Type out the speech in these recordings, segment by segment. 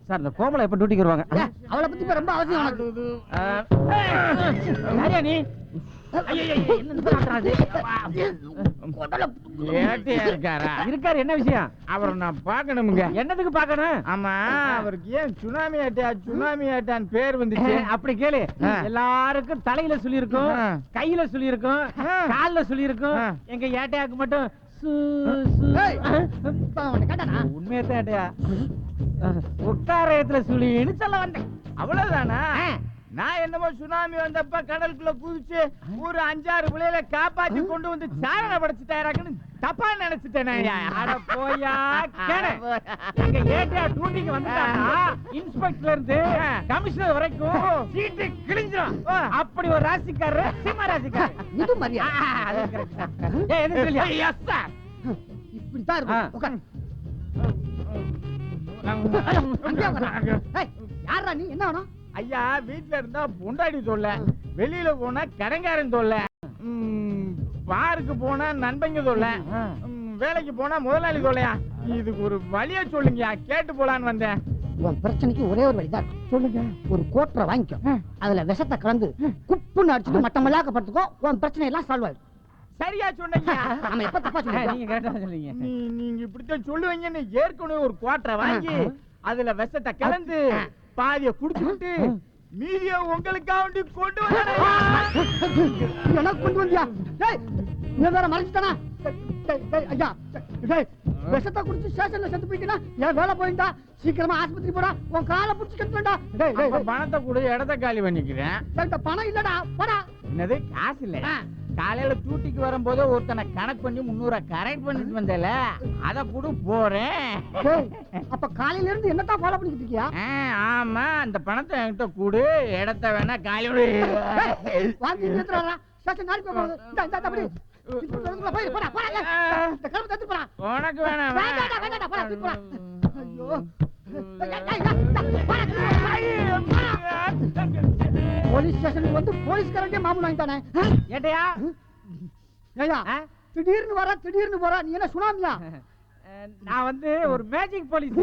Sir இந்த கோமலை எப்ப டியூட்டிக்கு வருவாங்க? அவளை பத்தி இப்ப ரொம்ப அவசியம் உனக்கு. நீ இருக்காரு, என்ன விஷயம்? அவரை நான் பாக்கணுமுங்க. என்னதுக்கு பாக்கணும்? ஆமா, அவருக்கு ஏன் சுனாமி ஆட்டான்னு பேர் வந்துச்சு? அப்படி கேளு. எல்லாருக்கும் தலையில சொல்லி இருக்கும், கையில சொல்லி இருக்கும், கால்ல சொல்லி இருக்கும். எங்க ஏட்டையாக்கு மட்டும் உண்மையத்தான் ஏட்டையா உட்காரத்துல சுழின்னு சொல்ல வந்தேன். அவ்வளவுதானா? நான் என்னமோ சுனாமி வந்தப்ப கடலுக்குள்ள குதிச்சு ஒரு 5-6 பிள்ளைகளை காப்பாத்தி கொண்டு வந்து சாரண படைச்சுட்டாராக்குன்னு தப்பா நினைச்சிட்டேனே. போயா எங்க ஏட்டையா டூட்டிக்கு வந்துட்டாங்க. இன்ஸ்பெக்டர்ல இருந்து கமிஷனர் வரைக்கும் சீட்டு கிழிஞ்சிரும். அப்படி ஒரு ராசிக்காரர் சிம்ம ராசிக்காரர். இது மாதிரியா? இப்படித்தான் இருக்கும். யாரா நீ? என்ன வேணும்? ஐயா, வீட்டுல இருந்தா பொண்டாடி தொல்லை, வெளியில போனா கடங்காரன் தொல்லை, பாருக்கு போனா நண்பங்க தொல்லை, வேலைக்கு போனா முதலாளி தொல்லையா? இதுக்கு ஒரு வழியா சொல்லுங்க, கேட்டு போலான்னு வந்தேன். உன் பிரச்சனைக்கு ஒரே ஒரு வழிதான். சொல்லுங்க. ஒரு கோட்டரை வாங்கிக்கோ, அதுல விஷத்தை கலந்து குப்புன்னு அடிச்சுட்டு மட்டமல்லாக்க படுத்துக்கோ, உன் பிரச்சனை எல்லாம் சால்வ் ஆயிடும். சரியா சொன்னீங்க. நம்ம எப்ப தப்பா சொன்னீங்க? நீங்க கரெக்டா சொல்றீங்க. நீங்க இப்படித்தான் சொல்லுவீங்கன்னு ஏற்கனவே ஒரு கோட்டரை வாங்கி அதுல விஷத்தை கலந்து பாதிய குடிச்சுட்டு மீதிய உங்களுக்காக கொண்டு எனக்கு கொண்டு வந்தியா? நீ வேற மறைச்சிட்டானா? ஐயா, விஷத்தை குடிச்சு ஸ்டேஷன்ல செத்து போயிட்டா என் வேலை போயிருந்தா. சீக்கிரமா ஆஸ்பத்திரி போடா, உன் காலை புடிச்சு கட்டுவேன்டா. பணத்தை கூட இடத்த காலி பண்ணிக்கிறேன். பணம் இல்லடா, போடா. என்னது? காசு இல்ல? காலையில டியூட்டிக்கு வரும்போது ஒருத்தனை கணக்கு பண்ணி 300 கரெக்ட் பண்ணிட்டு வந்தல, அத கூட போறேன். அப்ப காலையில இருந்து என்னத்தான் ஃபாலோ பண்ணிட்டு இருக்கியா? ஆமா, அந்த பணத்தை என்கிட்ட கூடு, இடத்த வேணா காலி வாங்கி நிறுத்துறாரா? ஸ்டேஷன் நாளைக்கு போறது. இந்த அப்படி போய் போடா, போடா. இந்த கரும்பு தத்து போடா. உனக்கு வேணாம். வேண்டாடா, வேண்டாடா, போடா, தூக்கு போடா. ஐயோ, போலீஸ் ஸ்டேஷனுக்கு வந்து போலீஸ்காரங்க மாமூல் வாங்கிட்டானே. ஏட்டையா ஏயா திடீர்னு வர திடீர்னு போற, நீ என்ன சுனாமியா? நான் வந்து ஒரு மேஜிக் போலீஸ்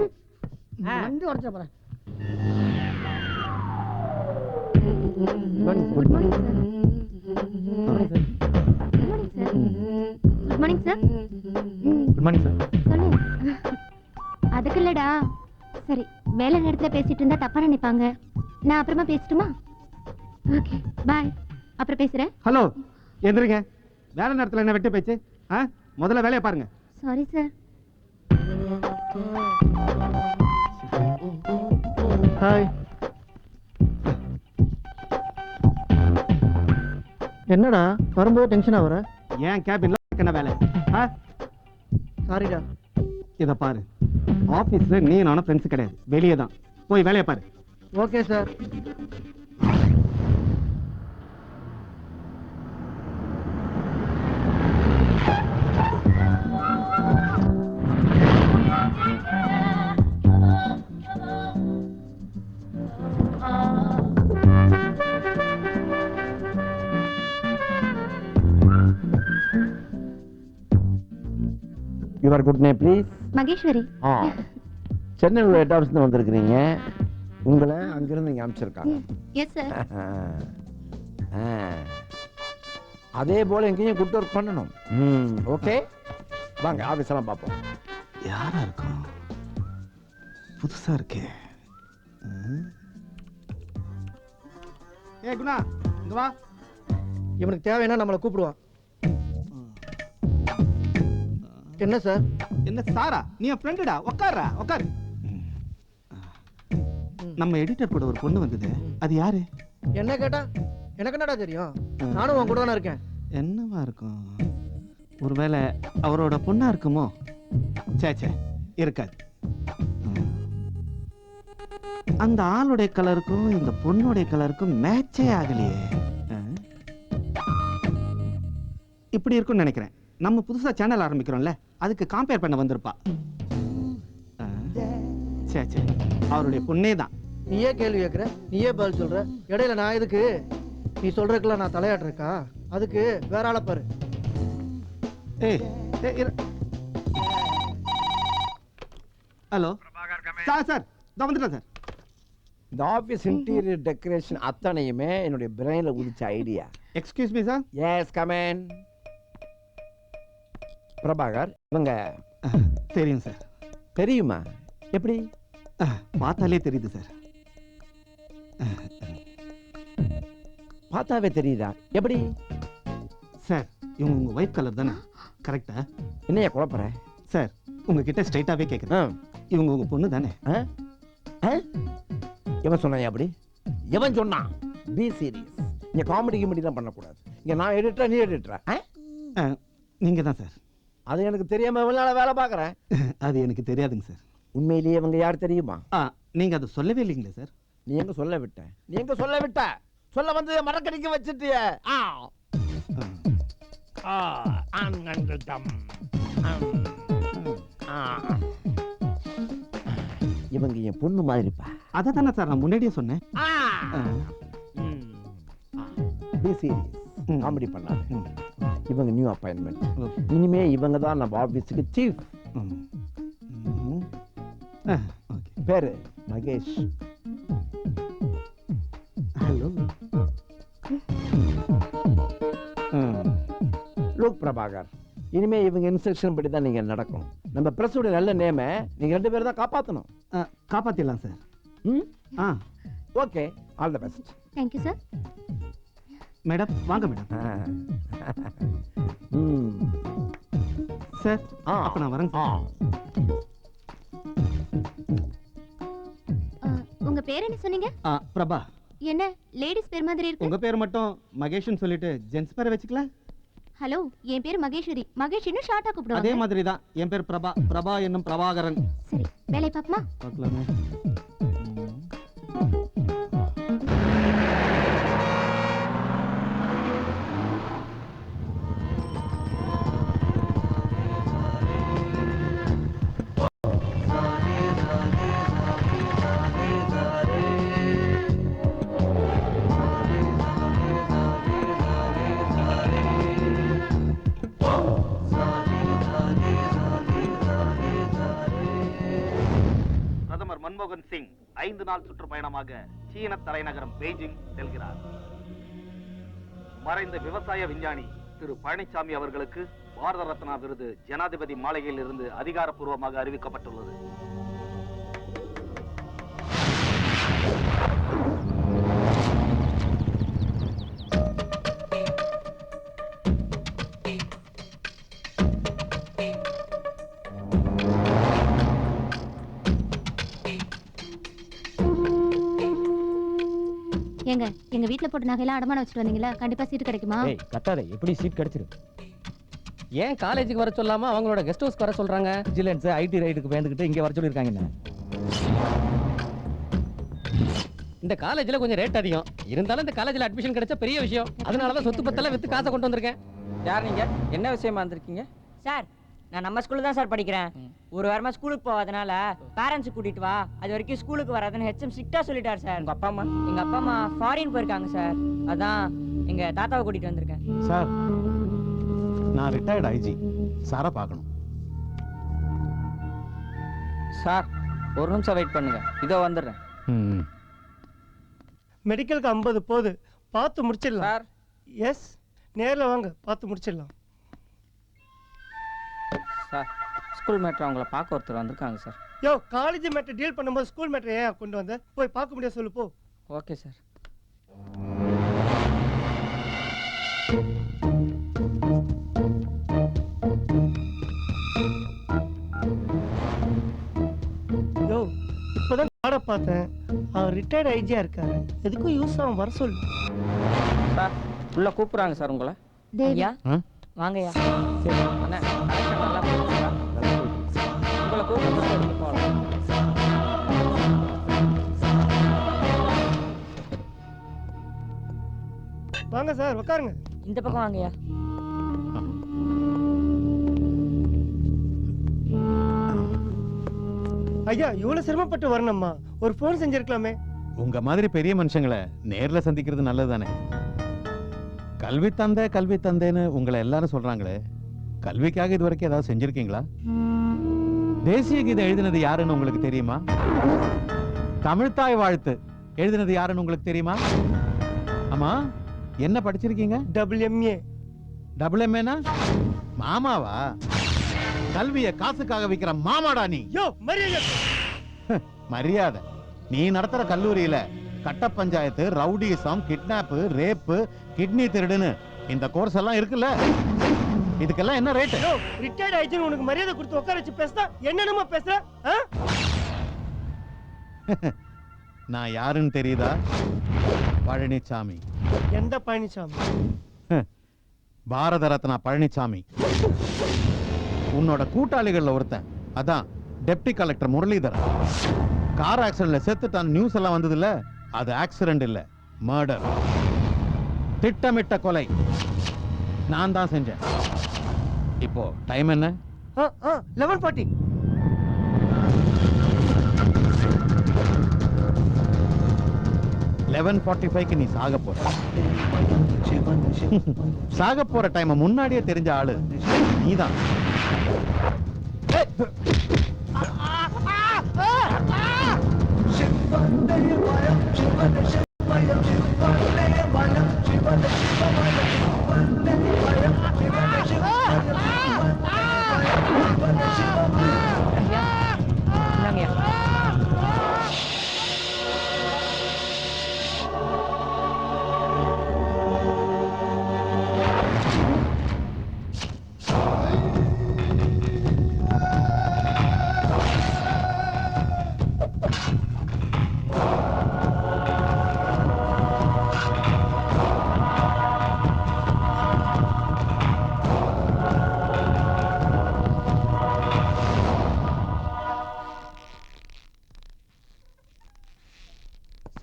வந்து உடச்ச போறேன். Good morning sir. Good morning sir. Good morning sir. சொல்லு. அதுக்கு இல்லடா. சரி, வேலை நேரத்துல பேசிட்டு இருந்தா தப்பா நினைப்பாங்க. நான் அப்புறமா பேசட்டுமா? ஓகே, பாய். அப்புறம் பேசுறேன். ஹலோ, எந்திரிங்க. வேலை நேரத்துல என்ன வெட்டு பேச்சு? முதல்ல வேலையை பாருங்க. Sorry sir. ஹாய். என்னடா வரும்போது டென்ஷன் ஆகுற? ஏன் கேபின்ல என்ன வேலை? சாரிடா. இத பாரு, ஆபீஸ்ல நீ நானும் ஃப்ரெண்ட்ஸ் கிடையாது, வெளியே தான். போய் வேலையை பாரு. Okay sir. Your good name please? Maheswari. சென்னையில் ஹெட் ஆஃபீஸ்ல வந்திருக்கிறீங்க. உங்களை அங்கிருந்து இங்க அனுப்பிச்சிருக்காங்க. Yes sir. அதே போல எங்கேயும் குட் ஒர்க் பண்ணணும். ஓகே, வாங்க ஆஃபீஸ் எல்லாம் பார்ப்போம். யாரா இருக்கும்? புதுசா இருக்கே. ஏ குணா, இங்க வா. இவனுக்கு தேவைன்னா நம்மளை கூப்பிடுவான். என்ன சார்? என்ன சாரா? நீ என் ஃப்ரெண்டுடா. உட்கார்றா, உட்காரு. நம்ம எடிட்டர் கூட ஒரு பொண்ணு வந்தது, அது யாரு? என்ன கேட்டா எனக்கு என்னடா தெரியும்? நானும் உன் கூட தானே இருக்கேன். என்னவா இருக்கும்? ஒருவேளை அவரோட பொண்ணா இருக்குமோ? சே, இருக்காது. அந்த ஆளுடைய கலருக்கும் இந்த பொண்ணுடைய கலருக்கும் மேட்சே ஆகலையே. இப்படி இருக்கும்னு நினைக்கிறேன். நம்ம புதுசா சேனல் ஆரம்பிக்கிறோம்ல, அதுக்கு கம்பேர் பண்ண வந்திருப்பா. சே, அவருடைய பொண்ணே தான். நீயே கேள்வி கேட்குற, நீயே பதில் சொல்ற. இடையில நான் எதுக்கு? நீ சொல்றதுக்குலாம் நான் தலையாட்டுருக்கா? அதுக்கு வேற ஆளை பாரு. ஹலோ சார், இதோ வந்துட்டேன் சார். இந்த ஆபீஸ் இன்டீரியர் டெக்கரேஷன் அத்தனையுமே என்னுடைய பிரெயின்ல உதிச்ச idea. Excuse me sir. Yes come in. Prabhakar இவங்க தெரியும் சார். தெரியுமா? எப்படி? பார்த்தாலே தெரியுது சார். பார்த்தாவே தெரியுதா? எப்படி? சார் இவங்க உங்க ஒயிட் கலர் தானே? கரெக்டா? என்னைய குழப்பற? சார் உங்ககிட்ட ஸ்ட்ரைட்டாவே கேட்குறேன், இவங்க உங்க பொண்ணு தானே? எவன் சொன்னான் அப்படி? எவன் சொன்னான்? Be serious. இங்க காமெடி கிமெடிலாம் பண்ணக்கூடாது. இங்க நான் எடிட்டரா, நீ எடிட்டரா? நீங்க தான் சார். அது எனக்கு தெரியாம எவ்வளவு நாளா வேலை பார்க்கறேன். அது எனக்கு தெரியாதுங்க சார். உண்மையிலேயே இவங்க யார் தெரியுமா? நீங்க அதை சொல்லவே இல்லைங்களே சார். நீ எங்க சொல்ல விட்ட? நீ எங்க சொல்ல விட்ட? சொல்ல வந்து மரக்கடிக்க வச்சிட்டிய. இவங்க என் பொண்ணு மாதிரிப்பா. அதை தானே சார் நான் முன்னாடியே சொன்னேன். B serious. காமெடி பண்ணாத. இவங்க நியூ அப்பாயின்மெண்ட். இனிமே இவங்க தான் நம்ம ஆபீஸுக்கு சீஃப். பேரு மகேஷ். ஹலோ. லோக் பிரபாகர், இனிமே இவங்க இன்ஸ்ட்ரக்ஷன் படி தான் நீங்க நடக்கணும். நம்ம பிரஸோட நல்ல நேம நீங்க 2 பேரும் தான் காப்பாற்றணும். காப்பாத்திடலாம் sir. Okay, all the best. Thank you sir. Madam வாங்க மேடம். சார் அப்ப நான் வரேன் சார். உங்க பேர் என்ன சொன்னீங்க? பிரபா. என்ன லேடிஸ் பேர் மாதிரி இருக்கு? உங்க பேர் மட்டும் மகேஷ்னு சொல்லிட்டு ஜென்ஸ் பேரை வச்சுக்கலாம். ஹலோ, என் பேர் மகேஸ்வரி. மகேஷ் இன்னும் ஷார்ட்டா கூப்பிடுவாங்க. அதே மாதிரி தான் என் பேர் பிரபா. பிரபா என்னும் பிரபாகரன். சரி, வேலை பாப்பமா? பார்க்கலாமே. மன்மோகன் சிங் 5 நாள் சுற்றுப்பயணமாக சீன தலைநகரம் பெய்ஜிங் செல்கிறார். மறைந்த விவசாய விஞ்ஞானி திரு பழனிசாமி அவர்களுக்கு பாரத ரத்னா விருது ஜனாதிபதி மாளிகையில் இருந்து அதிகாரப்பூர்வமாக அறிவிக்கப்பட்டுள்ளது. ஏங்க, எங்க வீட்ல போட்டு நகையெல்லாம் அடமானம் வச்சுட்டு வந்தீங்களா? கண்டிப்பா சீட் கிடைக்குமா? ஏய் கத்தாதே, எப்படி சீட் கிடைச்சிரு? ஏன் காலேஜுக்கு வர சொல்லாம அவங்களோட கெஸ்ட் ஹவுஸ்க்கு வர சொல்றாங்க? விஜிலன்ஸ் ஐடி ரைடுக்கு பயந்துக்கிட்டு இங்க வர சொல்லிருக்காங்க. இந்த காலேஜ்ல கொஞ்சம் ரேட் அதிகம் இருந்தாலும் இந்த காலேஜ்ல அட்மிஷன் கிடைச்ச பெரிய விஷயம். அதனால தான் சொத்து பத்தெல்லாம் வித்து காசை கொண்டு வந்திருக்கேன். யார் நீங்க? என்ன விஷயமா வந்திருக்கீங்க? சார், நான் நம்ம ஸ்கூல்ல தான் சார் படிக்கிறேன். ஒரு வாரமா ஸ்கூலுக்கு போகாதனால பேரண்ட்ஸ் கூட்டிட்டு வா, அது வரைக்கும் ஸ்கூலுக்கு வராதுன்னு ஹெச்எம் ஸ்ட்ரிக்ட்டா சொல்லிட்டார் சார். உங்க அப்பா அம்மா? எங்க அப்பா அம்மா ஃபாரின் போயிருக்காங்க சார். அதான் எங்க தாத்தாவை கூட்டிட்டு வந்திருக்கேன். சார், நான் ரிட்டையர்ட் ஐஜி சாரை பார்க்கணும். சார், ஒரு நிமிஷம் வெயிட் பண்ணுங்க, இதோ வந்துடுறேன். மெடிக்கலுக்கு 50 போகுது, பார்த்து முடிச்சிடலாம். சார். எஸ், நேரில் வாங்க, பார்த்து முடிச்சிடலாம். சார், ஸ்கூல் மேட்ரு அவங்கள பார்க்க ஒருத்தர் வந்திருக்காங்க சார். யோ, காலேஜ் மேட்டர் டீல் பண்ணும்போது ஸ்கூல் மேட்டர் ஏன் கொண்டு வந்த? போய் பார்க்க முடியாது, சொல்லு போ. Okay sir. யோ, இப்போதான் காடை பார்த்தேன். அவர் ரிட்டையர்ட் ஐஜியா இருக்காரு, எதுக்கும் யூஸ் ஆகும், வர சொல்லு. சார், உள்ள கூப்பிடுறாங்க சார் உங்களை. ஐயா வாங்கய்யா. சரி அண்ணா, கலெக்ஷன் நல்லா போகுதுங்களா? உங்களை கூப்பிட்டு போகலாம். வாங்க சார், உட்காருங்க. இந்த பக்கம் வாங்கய்யா. ஐயா, இவ்வளவு சிரமப்பட்டு வரணுமா? ஒரு போன் செஞ்சிருக்கலாமே. உங்க மாதிரி பெரிய மனுஷங்களை நேர்ல சந்திக்கிறது நல்லதுதானே. கல்வி தந்தை கல்வி தந்தைன்னு உங்களை எல்லாரும் சொல்றாங்களே, கல்விக்காக இது வரைக்கும் ஏதாவது செஞ்சிருக்கீங்களா? தேசிய கீதை எழுதினது யாருன்னு உங்களுக்கு தெரியுமா? தமிழ்த்தாய் வாழ்த்து எழுதினது யாருன்னு உங்களுக்கு தெரியுமா? ஆமா, என்ன படிச்சிருக்கீங்க? WMA. டபுள் எம்ஏனா மாமாவா? கல்விய காசுக்காக விக்கிற மாமாடா நீ. யோ மரியாதை. மரியாதை? நீ நடத்துற கல்லூரியில கட்ட panchayat, rowdyism, kidnap, rape, kidney திருடுன்னு இந்த கோர்ஸ் எல்லாம் இருக்குல்ல? இதுக்கெல்லாம் என்ன ரேட்? யோ ரிட்டையர்ட் ஆயிடுச்சு, உனக்கு மரியாதை கொடுத்து உட்கார வச்சு பேசுதா என்னென்னமா பேசுற? நான் யாருன்னு தெரியுதா? பழனிசாமி. எந்த பழனிசாமி? பாரத ரத்னா பழனிசாமி. உன்னோட கூட்டாளிகள்ல ஒருத்தன். அதான் டெப்டி கலெக்டர் முரளிதரன். கார் ஆக்சிடென்ட்ல செத்துட்டான் நியூஸ் எல்லாம் வந்தது இல்ல? அது ஆக்சிடென்ட் இல்ல, மர்டர். திட்டமிட்ட கொலை நான் தான் செஞ்சேன். இப்போ டைம் என்ன? 11:40. 11:45 நீ சாக போற. சாக போற டைம் முன்னாடியே தெரிஞ்ச ஆளு நீதான்.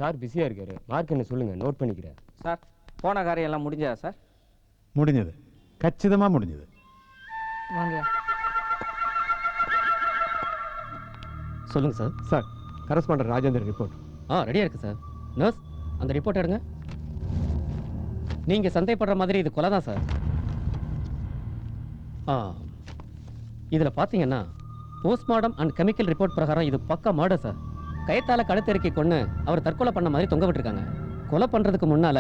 சார் பிஸியா இருக்காரு. மார்க் என்ன சொல்லுங்க, நோட் பண்ணிக்கிறேன். சார் போன காரியம் எல்லாம் முடிஞ்சதா சார்? முடிஞ்சது, கச்சிதமா முடிஞ்சது. வாங்க. சொல்லுங்க sir. Sir, correspondent Rajendar report. ரெடியா இருக்கு சார். நர்ஸ், அந்த ரிப்போர்ட் எடுங்க. நீங்க சந்தேகப்படுற மாதிரி இது கொலை தான் சார். இதுல பாத்தீங்கன்னா போஸ்ட்மார்டம் அண்ட் கெமிக்கல் ரிப்போர்ட் பிரகாரம் இது பக்கா மர்டர் சார். கயத்தால கழுத்தெருக்கி கொண்டு அவர் தற்கொலை பண்ண மாதிரி தொங்க விட்டுருக்காங்க. கொலை பண்றதுக்கு முன்னால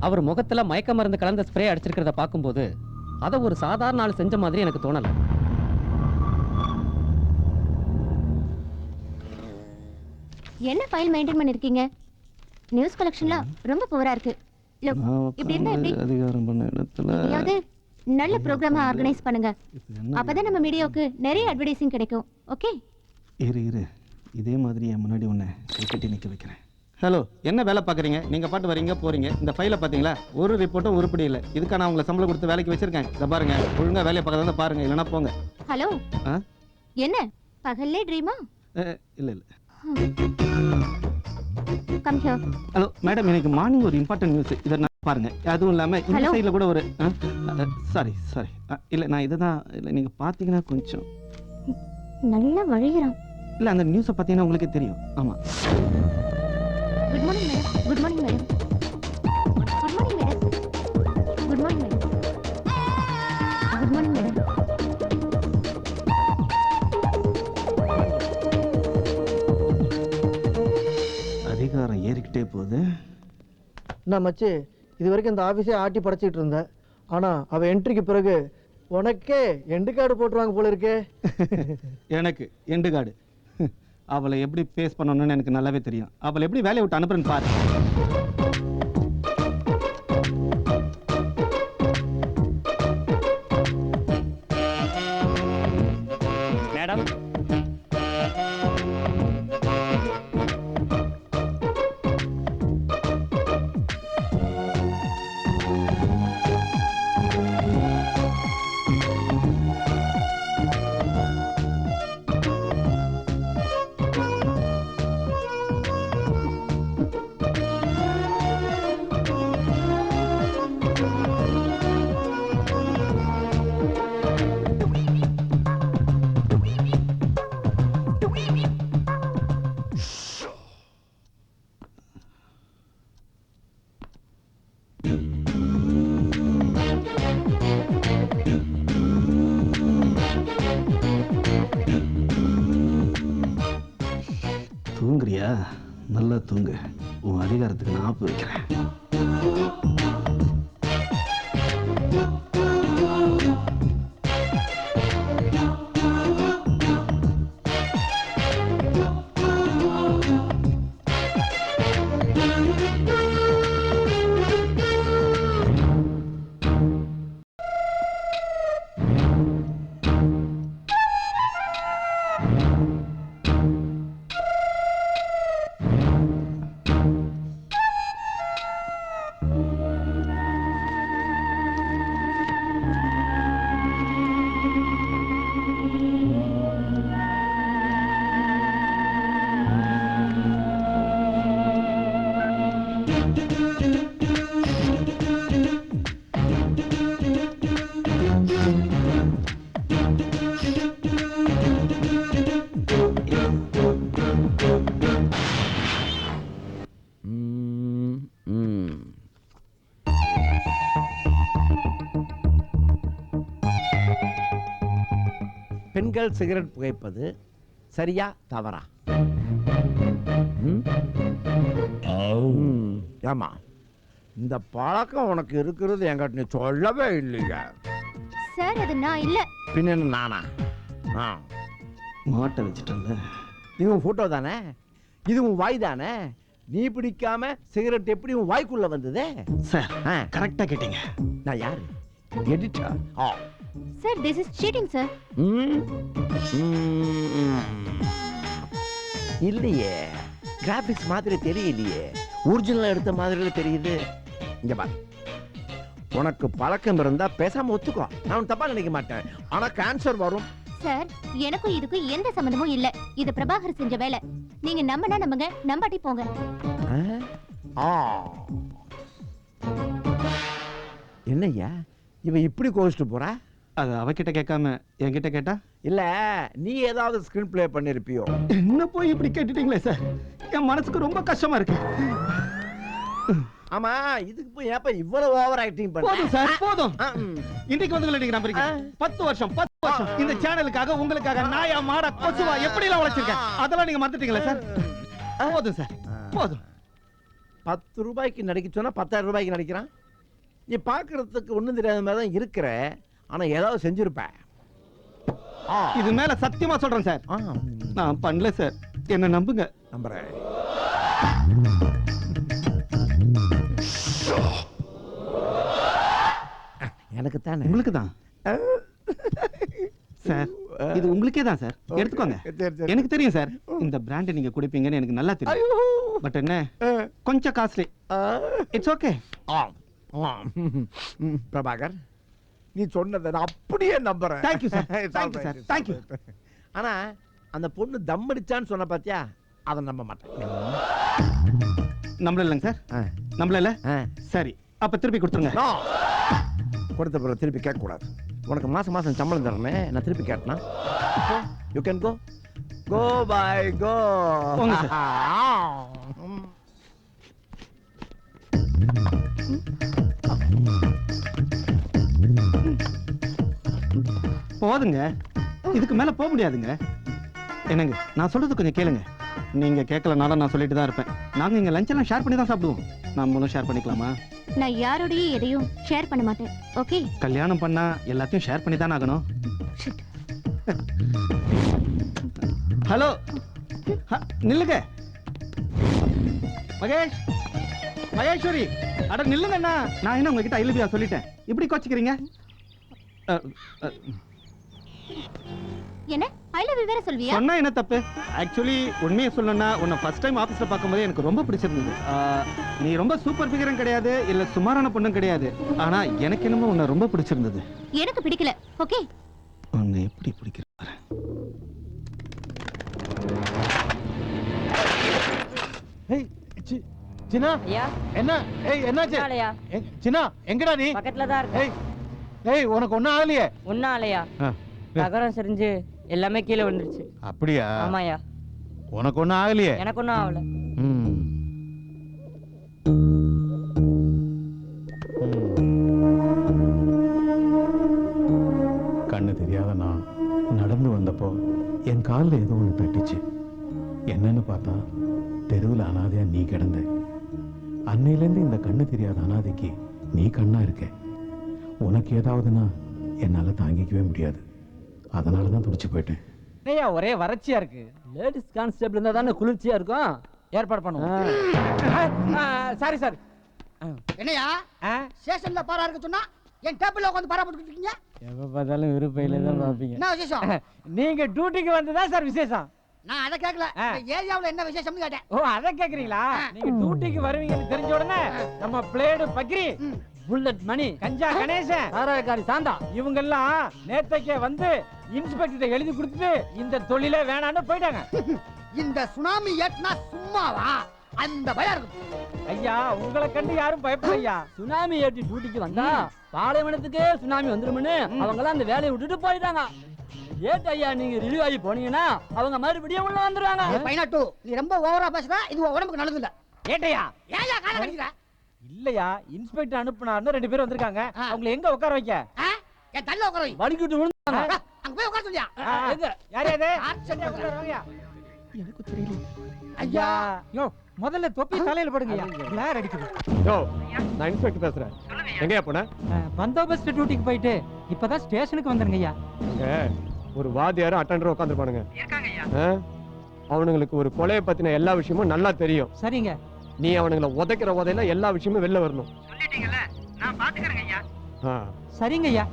அவர் முகத்துல மயக்க மருந்து கலந்த ஸ்ப்ரே அடிச்சிருக்கிறத பார்க்கும்போது அதை ஒரு சாதாரண ஆள் செஞ்ச மாதிரி எனக்கு தோணல. என்ன ஃபைல் மெயின்டைன் பண்ணிருக்கீங்க? நியூஸ் கலெக்ஷன்லாம் ரொம்ப புவரா இருக்கு. Look, இப்படி இருந்தா எப்படி? அதிகாரம் பண்ண இடத்துல எதையாவது நல்ல ப்ரோக்ராமா ஆர்கனைஸ் பண்ணுங்க. அப்பதான் நம்ம மீடியாவுக்கு நிறைய அட்வர்டைசிங் கிடைக்கும். ஓகே? இரு இதே மாதிரி என் முன்னாடி உன்னை கட்டி நிற்க வைக்கிறேன். ஹலோ, என்ன வேலை பார்க்குறீங்க? நீங்கள் பாட்டு வரீங்க போகிறீங்க. இந்த ஃபைலை பார்த்தீங்களா? ஒரு ரிப்போர்ட்டும் உருப்படி இல்லை. இதுக்காக நான் உங்களை சம்பளம் கொடுத்து வேலைக்கு வச்சிருக்கேன். இதை பாருங்க, ஒழுங்காக வேலையை பார்க்கறதா பாருங்க, இல்லைன்னா போங்க. ஹலோ, என்ன பகல்லே ட்ரீமா? இல்லை கம் ஹியர். ஹலோ மேடம், எனக்கு மார்னிங் ஒரு இம்பார்ட்டன்ட் நியூஸ். இதை நான் பாருங்க. அதுவும் இல்லாமல் இந்த சைடில் கூட ஒரு சாரி இல்லை, நான் இதை தான் இல்லை, நீங்கள் பார்த்தீங்கன்னா கொஞ்சம் நல்லா வழிகிறான். இல்லை, அந்த நியூஸை பார்த்தீங்கன்னா உங்களுக்கே தெரியும். ஆமாம். Good morning madam. Good morning madam. Good morning madam. Good morning madam. Good morning madam. அதிகாரம் ஏறிக்கிட்டே போகுது. நான் மச்சி, இது வரைக்கும் இந்த ஆஃபீஸே ஆட்டி படைச்சிட்டு இருந்தேன். ஆனால் அவள் என்ட்ரிக்கு பிறகு உனக்கே எண்டு கார்டு போட்டுருவாங்க போல இருக்கே. எனக்கு எண்டு கார்டு? அவளை எப்படி பேஸ் பண்ணணும்னு எனக்கு நல்லாவே தெரியும். அவளை எப்படி வேலையை விட்டு அனுப்புறேன்னு பாரு. மேடம், தூங்குறியா? நல்லா தூங்கு. உன் அதிகாரத்துக்கு நான் ஆப்பு வைக்கிறேன். பெண்கள் சிகரெட் புகைப்பது சரியா தவறா? ஏமா இந்த பழக்கம் உனக்கு இருக்கிறது என்கிட்ட நீ சொல்லவே இல்லையா? சார் அது நான் இல்ல. பின்ன என்ன நானா? மாட்டை வச்சுட்டேன்ல. இது உன் போட்டோ தானே, இது உன் வாய் தானே. நீ பிடிக்காம சிகரெட் எப்படி உன் வாய்க்குள்ள வந்தது? சார் கரெக்டா கேட்டீங்க. நான் யாரு? Editor. Sir this is seating sir. இல்லையே, கிராபிக்ஸ் மாதிரி தெரியலையே, ஒரிஜினல் எடுத்த மாதிரி தெரியுது. இங்க பாரு, உனக்கு பழக்கம் இருந்தா பேசாம ஒத்துக்கோ, நான் தப்பா நினைக்க மாட்டேன். ஆனா கேன்சர் வரும். சார் எனக்கும் இதுக்கும் எந்த சம்பந்தமும் இல்ல. இது பிரபாகர் செஞ்ச வேலை. நீங்க நம்பனா நம்புங்க, நம்பாட்டி போங்க. என்னய்யா இவ இப்படி கோச்சிட்டு போறா? அது அவகிட்ட கேட்காம என்கிட்ட கேட்டா? இல்ல நீ ஏதாவது ஸ்கிரீன் பிளே பண்ணிருப்பியோ? என்ன போய் இப்படி கேட்டுட்டீங்களே சார், என் மனசுக்கு ரொம்ப கஷ்டமா இருக்கு. ஆமா, இதுக்கு போய் ஏப்ப இவ்வளவு ஓவர் ஆக்டிங் பண்ண? போதும் சார் போதும். இன்னைக்கு வந்து நீங்க நம்புறீங்க? 10 வருஷம் இந்த சேனலுக்காக உங்களுக்காக நாயா மாடா கொசுவா எப்படி எல்லாம் உழைச்சிருக்கேன், அதெல்லாம் நீங்க மறந்துட்டீங்களா சார்? போதும் சார் போதும். 10 ரூபாய்க்கு நடிக்க சொன்னா 10,000 ரூபாய்க்கு நடிக்கிறான். நீ பாக்குறதுக்கு ஒண்ணும் தெரியாத மாதிரி தான் இருக்கிற, ஆனா ஏதாவது செஞ்சிருப்ப. இது மேல சத்தியமா சொல்றேன் சார், நான் பண்ணல சார், என்ன நம்புங்க. நம்புறேன். எனக்கு தானே? உங்களுக்கு தான் சார், இது உங்களுக்கே தான் சார், எடுத்துக்கோங்க. எனக்கு தெரியும் சார், இந்த பிராண்ட் நீங்க குடிப்பீங்கன்னு எனக்கு நல்லா தெரியும். பட் என்ன கொஞ்சம் காஸ்ட்லி. It's okay. பிரபாகர், நீ சொன்னதை நான் அப்படியே நம்புறேன். Thank you sir, thank you sir, thank you. ஆனா அந்த பொண்ணு தம் அடிச்சான்னு சொன்ன பாத்தியா, அதை நம்ப மாட்டேன். நம்மள இல்லைங்க சார், நம்மள இல்ல. சரி, அப்ப திருப்பி கொடுத்துருங்க. கொடுத்த பிறகு திருப்பி கேட்க கூடாது. உனக்கு மாசம் மாசம் சம்பளம் தரனே, நான் திருப்பி கேட்டனா you can go. Go bye go. போதுங்க, இதுக்கு மேல போக முடியாதுங்க. என்னங்க, நான் சொல்றது கொஞ்சம் கேளுங்க. நீங்க கேட்கலனாலும் நான் சொல்லிட்டு தான் இருப்பேன். நாங்க இங்க லஞ்ச் எல்லாம் ஷேர் பண்ணி தான் சாப்பிடுவோம். நம்மளும் ஷேர் பண்ணிக்கலாமா? நான் யாரோடையும் எதையும் ஷேர் பண்ண மாட்டேன். ஓகே? கல்யாணம் பண்ணா எல்லாத்தையும் ஷேர் பண்ணி தான் ஆகணும். ஹலோ, நில்லுங்க. மகேஷ், மகேஸ்வரி, அட நில்லுங்கண்ணா. நான் என்ன உங்ககிட்ட ஐலபியா சொல்லிட்டேன், இப்படி கோச்சிக்கிறீங்க? என்ன ஐ லவ் யூ வேற சொல்வியா? சொன்னா என்ன தப்பு? ஆக்சுவலி உண்மையை சொல்லணும்னா, உன்னை ஃபர்ஸ்ட் டைம் ஆபீஸ்ல பார்க்கும்போது எனக்கு ரொம்ப பிடிச்சிருந்தது. நீ ரொம்ப சூப்பர் ஃபிகரும் கிடையாது, இல்ல சுமாரான பொண்ணும் கிடையாது. ஆனா எனக்கு என்னமோ உன்னை ரொம்ப பிடிச்சிருந்தது. எனக்கு பிடிக்கல. ஓகே? உன்னை எப்படி பிடிக்கிற பாரு. ஏய் சின்னா, ஐயா என்ன? ஏய் என்னாச்சு? ஆலையா சின்னா, எங்கடா நீ? பக்கத்துல தான் இருக்கு. ஏய் உனக்கு ஒண்ணும் ஆகலையே? ஒன்னும் ஆலையா, தகரம் செறிஞ்சு எல்லாமே கீழே விழுந்துருச்சு. அப்படியா? ஆமாயா. உனக்கு ஒன்றும் ஆகலையே? எனக்கு ஒன்றும் ஆகல. கண்ணு தெரியாத நான் நடந்து வந்தப்போ என் காலில் ஏதோ ஒன்று தட்டுச்சு. என்னன்னு பார்த்தா தெருவில் அனாதையா நீ கிடந்த. அன்னையிலேருந்து இந்த கண்ணு தெரியாத அனாதைக்கு நீ கண்ணா இருக்க. உனக்கு ஏதாவதுன்னா என்னால தாங்கிக்கவே முடியாது. அதனால தான் துடிச்சு போயிட்டேன். என்னையா ஒரே வறட்சியா இருக்கு? லேடிஸ் கான்ஸ்டபிள் இருந்தா தானே குளிர்ச்சியா இருக்கும். ஏற்பாடு பண்ணுவோம். Sorry sir. என்னையா ஸ்டேஷன்ல பாரா இருக்க சொன்னா என் டேபிள்ல உட்கார்ந்து பாரா போட்டுக்கிட்டு இருக்கீங்க? எப்ப பார்த்தாலும் விருப்பையில தான் பாப்பீங்க. என்ன விசேஷம்? நீங்க டியூட்டிக்கு வந்ததா சார் விசேஷம்? நான் அதை கேட்கல. இந்த ஏரியாவுல என்ன விசேஷம்னு கேட்டேன். ஓ, அத கேக்குறீங்களா? நீங்க டியூட்டிக்கு வருவீங்கன்னு தெரிஞ்ச உடனே நம்ம பிளேடு பக்ரி, புல்லட் மணி, கஞ்சா கணேசன், சாராயக்காரி சாந்தா இவங்க எல்லாம் நேத்தைக்கே வந்து இன்ஸ்பெக்டர் எழுதி கொடுத்துட்டு இந்த தொழிலே வேணான்னு போயிட்டாங்க. இந்த சுனாமி ஏட்னா சும்மாவா? அந்த பயம் இருக்கு. ஐயா, உங்களை கண்டு யாரும் பயப்படையா. சுனாமி ஏற்றி டியூட்டிக்கு வந்தா பாலைவனத்துக்கே சுனாமி வந்துரும்னு அவங்க எல்லாம் அந்த வேலையை விட்டுட்டு போயிட்டாங்க. ஏட் ஐயா, நீங்க ரிலீவ் ஆகி போனீங்கன்னா அவங்க மறுபடியும் உள்ள வந்துருவாங்க. பைனாட்டு, நீ ரொம்ப ஓவரா பேசுற. இது உடம்புக்கு நல்லது இல்ல. ஏட்டையா? ஏயா கால கடிக்கிற? இல்லையா, இன்ஸ்பெக்டர் அனுப்புனாருன்னு 2 பேர் வந்திருக்காங்க. அவங்களை எங்க உட்கார வைக்க? என் தள்ள உட்கார வை. வலிக்கிட்டு விழுந்தாங்க. அங்க போய் உட்கார சொல்லியா? எங்க? யார் யாரு? உட்காருவாங்க. எனக்கு தெரியல. ஐயா, யோ முதல்ல தொப்பி தலையில போடுங்கய்யா. கிளார் அடிக்குது. யோ, நான் இன்ஸ்பெக்டர் பேசுறேன். எங்கயா போன? பந்தோபஸ்து டியூட்டிக்கு போயிட்டு இப்பதான் ஸ்டேஷனுக்கு வந்துருங்கய்யா. அங்க ஒரு வாத்தியாரும் அட்டெண்டரும் உட்காந்துருப்பானுங்க. அவனுங்களுக்கு ஒரு கொலையை பத்தின எல்லா விஷயமும் நல்லா தெரியும். சரிங்க. நீ அவனுங்களை உதைக்கிற உதையில எல்லா விஷயமும் வெளில வரணும். சொல்லிட்டீங்கல்ல, நான் பாத்துக்கறேங்க ஐயா. ஆ, சரிங்க ஐயா.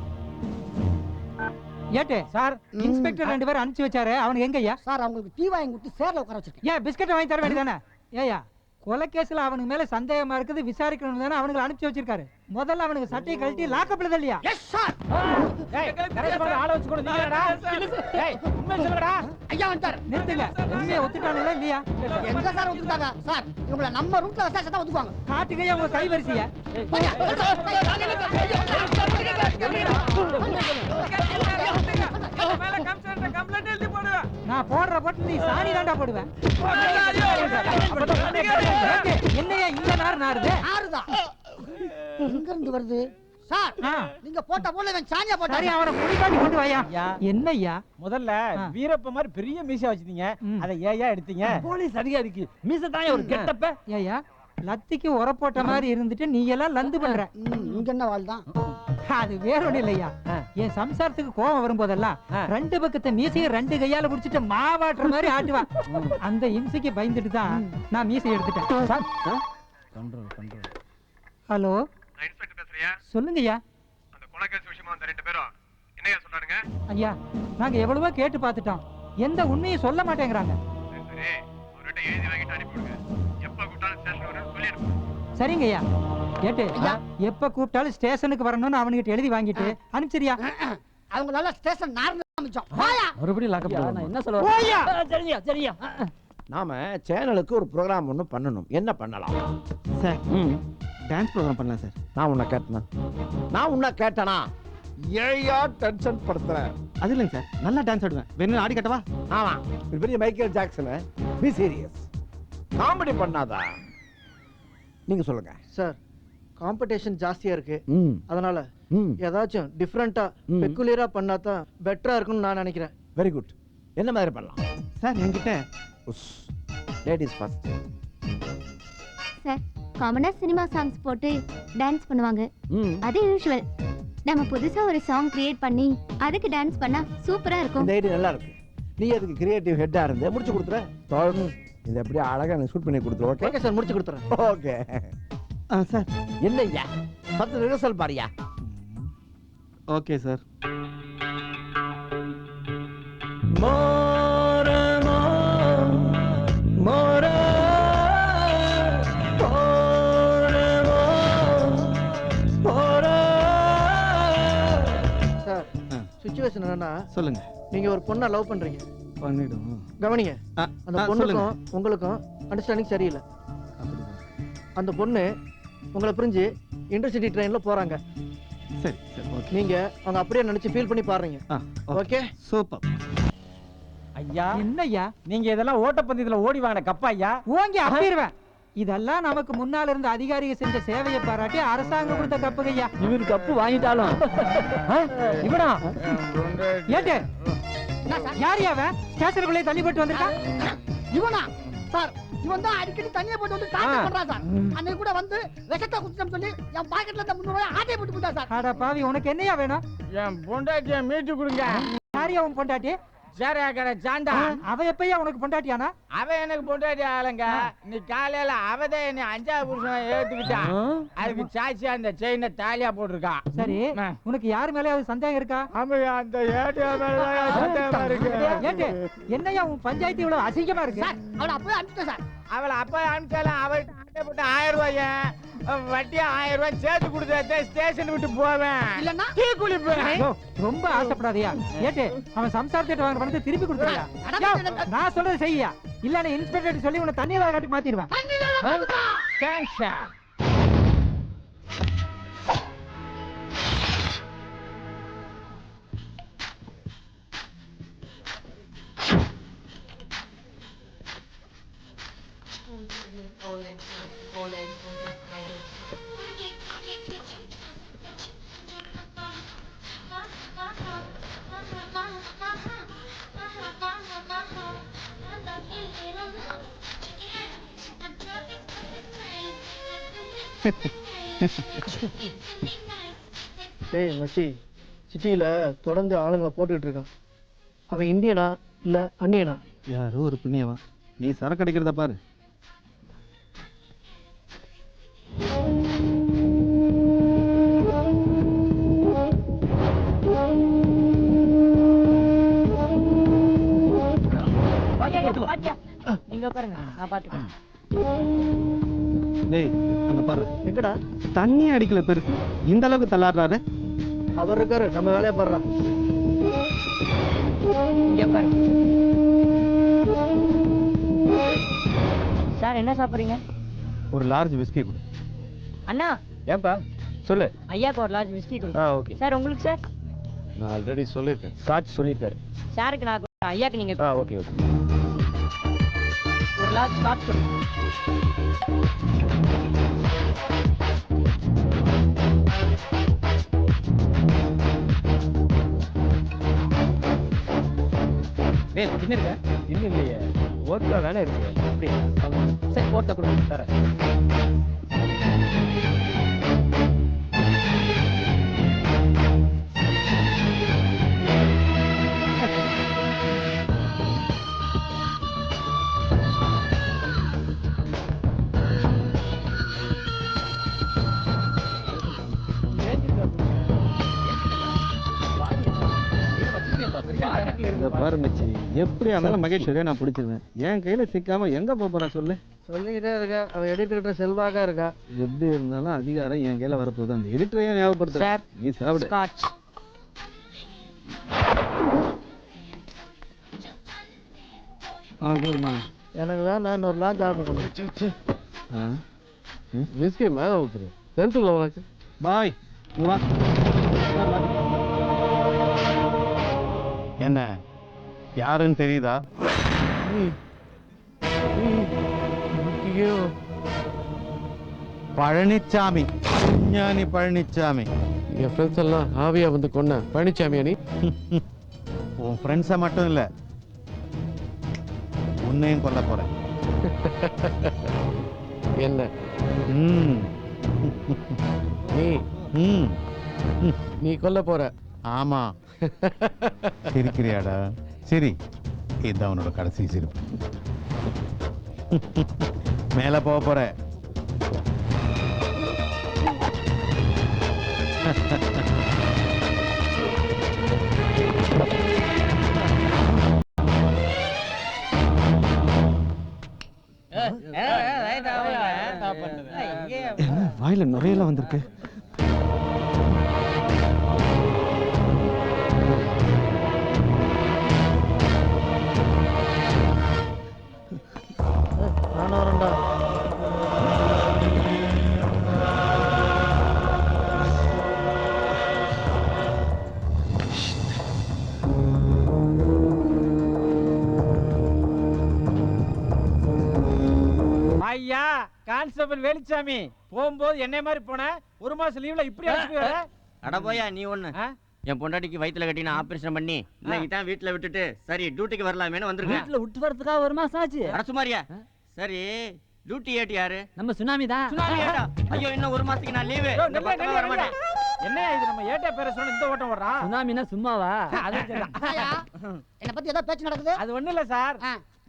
ஏட்டே சார், இன்ஸ்பெக்டர் 2 பேர் அனுப்பிச்சு வச்சாரு. அவனுக்கு எங்க ஐயா? சார், அவங்களுக்கு டீ வாங்கி கொடுத்து சேர்ல உட்கார வச்சிருக்கேன். ஏன் பிஸ்கட் வாங்கி தர வேண்டியதானே? ஏயா, கொலை கேஸ்ல அவனுக்கு மேல சந்தேகமா இருக்குது, விசாரிக்கணும் தானே அவனுக்கு அனுப்பிச்சு வச்சிருக்காரு. முதல்ல அவனுக்கு சட்டையை கழட்டி லாக்கப்ல தள்ளியா? Yes sir. ஏய், கரெக்ட் பண்ண ஆள வச்சு கொண்டு நீங்கடா. ஏய், உண்மை சொல்லுடா. ஐயா வந்துட்டார். நிறுத்துங்க. உண்மையை ஒத்துட்டானுங்களா இல்லையா? எங்க சார் ஒத்துக்கிட்டாங்க? சார், இவங்கள நம்ம ரூட்ல வச்சா சத்தம் ஒத்துக்குவாங்க. காட்டுக்கையா உங்க கை வரிசையா? நான் போடுற போட்டு நீ சாணி தாண்டா போடுவேன். என்னையா இந்த நார் நாருது? நாருதான். எங்க இருந்து வருது? சார், நீங்க போட்ட போல இவன் சாணியா போட்டா. சரி, அவனை குடிக்காட்டி கொண்டு வாயா. என்னய்யா? முதல்ல வீரப்ப மாதிரி பெரிய மீசை வச்சிட்டீங்க. அதை ஏயா எடுத்தீங்க? போலீஸ் அதிகாரிக்கு மீச தான் ஒரு கெட்டப்ப. ஏயா, லத்திக்கு உர போட்ட மாதிரி இருந்துட்டு நீ எல்லாம் லந்து பண்ற. இங்க என்ன வாழ் தான்? அது வேற ஒண்ணு இல்லையா, என் சம்சாரத்துக்கு கோபம் வரும்போதெல்லாம் 2 பக்கத்தை மீசையை 2 கையால புடிச்சிட்டு மாவாட்டுற மாதிரி ஆட்டுவா. அந்த இம்சைக்கு பயந்துட்டு தான் நான் மீசை எடுத்துட்டேன். ஹலோ, சொல்லுங்கய்யா. ஐயா, நாங்க எவ்வளவோ கேட்டு பார்த்துட்டோம். எந்த உண்மையும் சொல்ல மாட்டேங்கிறாங்க. சரிங்கய்யா. கேட்டு எப்ப கூப்பிட்டாலும் ஸ்டேஷனுக்கு வரணும்னு அவனுகிட்ட எழுதி வாங்கிட்டு அனுப்பிச்சிரியா? அவங்க நல்லா ஸ்டேஷன் நார்ந்து காமிச்சோம். போயா. மறுபடியும் லாக்கப். நான் என்ன சொல்றேன்? சரியா சரியா. நாம சேனலுக்கு ஒரு ப்ரோக்ராம் ஒன்று பண்ணணும். என்ன பண்ணலாம் சார்? டான்ஸ் ப்ரோக்ராம் பண்ணலாம் சார். நான் உன்னை கேட்டனா? ஏயா டென்ஷன் படுத்துறேன்? அது இல்லைங்க சார், நல்லா டான்ஸ் ஆடுவேன். வேணும் ஆடி கட்டவா? ஆமா, பெரிய Michael Jackson. Be serious. Comedy பண்ணாதா? நீங்க சொல்லுங்க சார். காம்படிஷன் ஜாஸ்தியா இருக்கு. அதனால ம், ஏதாச்சும் டிஃபரெண்டா பெக்குலியரா பண்ணாதான் பெட்டரா இருக்கும்னு நான் நினைக்கிறேன். Very good. என்ன மாதிரி பண்ணலாம் சார்? என்கிட்ட லேடிஸ் ஃபர்ஸ்ட். சார், காமனா சினிமா சாங்ஸ் போட்டு டான்ஸ் பண்ணுவாங்க. அது யூஷுவல். நம்ம புதுசா ஒரு சாங் கிரியேட் பண்ணி அதுக்கு டான்ஸ் பண்ணா சூப்பரா இருக்கும். இந்த ஐடியா நல்லா இருக்கு. நீ அதுக்கு கிரியேட்டிவ் ஹெட்டா இருந்து முடிச்சு கொடுத்துற. இது அப்படியே அழகா எனக்கு ஷூட் பண்ணி கொடுத்துரு. ஓகே? ஓகே சார், முடிச்சு கொடுத்துறேன். Okay sir. என்னய்யா, 10 ரிஹர்சல் பாரியா? Okay sir. சார், சிச்சுவேஷன் என்னன்னா, சொல்லுங்க. நீங்க ஒரு பொண்ணை லவ் பண்றீங்க. பண்ணிடும். கவனிங்க, அந்த பொண்ணுக்கும் சொல்லுங்க. உங்களுக்கும் அண்டர்ஸ்டாண்டிங் சரியில்லை. அந்த பொண்ணு உங்களை புரிஞ்சு இன்டர்சிட்டி ட்ரெயின்ல போறாங்க. சரி சரி, ஓகே. நீங்க அவங்க அப்படியே நினைச்சு ஃபீல் பண்ணி பாருங்க. ஓகே? சூப்பர். ஐயா, என்னய்யா நீங்க இதெல்லாம் ஓட்டப்பந்தயத்துல ஓடி வாங்கின கப்பா ஐயா? ஓங்கி அப்பிடுவேன். இதெல்லாம் நமக்கு முன்னால இருந்த அதிகாரிகள் செஞ்ச சேவையை பாராட்டி அரசாங்கம் கொடுத்த கப்புங்கய்யா. இவரு கப்பு வாங்கிட்டாலும் இவனா ஏட்டு யார் அவன்? ஸ்டேஷனுக்குள்ளே தள்ளிப்பட்டு வந்திருக்கான். இவனா? சார் இவன் தான் அடிக்கடி தண்ணியை போட்டு வந்து டார்ச்சர் பண்றான் சார். அன்னைக்கு கூட வந்து விஷத்தை குடிச்சோம்னு சொல்லி என் பாக்கெட்ல இருந்த 300 ரூபாய் ஆட்டையை போட்டு போட்டா சார். அட பாவி, உனக்கு என்னையா வேணும்? என் பொண்டாட்டிய மீட்டு கொடுங்க. யாரையா உன் பொண்டாட்டி? சேரையா கடை சாண்டா. அவ எப்பயா உனக்கு பொண்டாட்டியானா? அவ எனக்கு பொண்டாட்டி ஆளுங்க. நீ காலையில அவதே என்னை 5வது புருஷன் ஏத்துக்கிட்டா. அதுக்கு சாட்சியா அந்த செயினை தாலியா போட்டிருக்கா. சரி, உனக்கு யார் மேலயாவது சந்தேகம் இருக்கா? ஆமாயா, அந்த ஏடியா மேல சந்தேகமா இருக்கு. ஏட்டு, என்னையா உன் பஞ்சாயத்து இவ்வளவு அசிங்கமா இருக்கு? சார் அவளை அப்பவே அனுப்பிச்சிட்டேன் சார். அவளை அப்ப அனுப்பிச்சாலும் அவள்கிட்ட ஆட்டப்பட்டு 1000 ரூபாய வட்டி 1000 ரூபாய் சேர்த்து கொடுத்தா ஸ்டேஷன் விட்டு போவேன். இல்லன்னா டீ குளிப்பேன். ரொம்ப ஆசைப்படாதயா. ஏட்டு, அவன் சம்சாரத்திட்ட வாங்க பணத்தை திருப்பி கொடுத்துறியா? நான் சொல்றது செய்யா, இல்லன்னா இன்ஸ்பெக்டர் சொல்லி உன்னை தண்ணியில காட்டி மாத்திடுவேன். Thanks sir. டேய் மச்சி, சிட்டியில தொடர்ந்து ஆளுங்களை போட்டுக்கிட்டு இருக்கான். அவன் இந்தியனா இல்ல அந்நியனா? யாரோ ஒரு புண்ணியவா. நீ சரக்கு அடிக்கிறத பாரு. நீங்க பாருங்க, நான் பாத்துக்கிறேன். டேய் அங்க பாரு. எங்கடா? தண்ணி அடிக்கல பெருசு, இந்த அளவுக்கு தள்ளாடுறாரு. அவர் இருக்காரு, நம்ம வேலையை பாடுறான். இங்க பாருங்க சார், என்ன சாப்பிடுறீங்க? ஒரு லார்ஜ் விஸ்கி கொடு. அண்ணா, ஏன்பா சொல்லு. ஐயாக்கு ஒரு லார்ஜ் விஸ்கி கொடுங்க. ஓகே. சார் உங்களுக்கு சார்? நான் ஆல்ரெடி சொல்லியிருக்கேன். சாட்சி சொல்லியிருக்காரு. சாருக்கு நான் கொடுத்தேன், ஐயாக்கு நீங்க ஓகே ஓகே. ஒரு லார்ஜ் ஸ்காட்ச் கொடுங்க. வேல் என்ன இருக்க? இன்னும் இல்லையே, ஓட்டா தானே இருக்கு. அப்படி சரி, போட்ட கொடுங்க தரேன். இங்க பாரு மச்சி, எப்படி இருந்தாலும் மகேஸ்வரியை நான் பிடிச்சிருவேன். என் கையில சிக்காம எங்க போறா சொல்லு. சொல்லிக்கிட்டே இருக்கா, அவன் எடிட்டர்கிட்ட செல்வாக்கா இருக்கா. எப்படி இருந்தாலும் அதிகாரம் என் கையில வரப்போகுது. அந்த எடிட்டரையும் ஞாபகப்படுத்த. சார், நீ சாப்பிடு. ஸ்காட்ச். போதுமா? எனக்கு தான் நான் ஒரு லாட்ஜ் ஆர்டர் பண்ணேன். விஸ்கி மேலே ஊத்துரு. சென்ட்டுக்குள்ள உனக்கு. பாய் இங்க வா. என்ன யாருன்னு தெரியுதா? பழனிச்சாமி, ஞானி பழனிச்சாமி. என் ஃப்ரெண்ட்ஸ் எல்லாம் ஆவியா வந்து கொன்ன பழனிச்சாமியா நீ? உன் ஃப்ரெண்ட்ஸை மட்டும் இல்லை, உன்னையும் கொல்ல போறேன். என்ன ம் நீ ம் நீ கொல்ல போற? ஆமா. சிரிக்கிறியாடா? சரி, இதுதான் உன்னோட கடைசி சிரிப்பு. மேல போக போற. என்ன வாயில நுரையெல்லாம் வந்திருக்கு. நானும் வரேன்டா. ஐயா கான்ஸ்டபிள் வேலுச்சாமி, போகும்போது என்னை மாதிரி போன, ஒரு மாசம் லீவ்ல இப்படி அடிச்சுக்குற. அட போயா நீ ஒண்ணு. என் பொண்டாட்டிக்கு வயித்துல கட்டி நான் ஆபரேஷன் பண்ணி இன்னைக்கு தான் வீட்டுல விட்டுட்டு சரி டியூட்டிக்கு வரலாமேன்னு வந்திருக்கேன். வீட்டுல விட்டு வரதுக்காக ஒரு மாசம் ஆச்சு. அட சுமாரியா, சரி டியூட்டி ஏட் யாரு? நம்ம சுனாமி தான். சுனாமி ஏட்டா? ஐயோ இன்னும் ஒரு மாசத்துக்கு நான் லீவு. என்ன இது நம்ம ஏட்டா பேர சொன்ன இந்த ஓட்டம் வர்றா? சுனாமினா சும்மாவா? அது சரிதான். என்ன பத்தி ஏதோ பேச்சு நடக்குது. அது ஒண்ணு இல்ல சார்.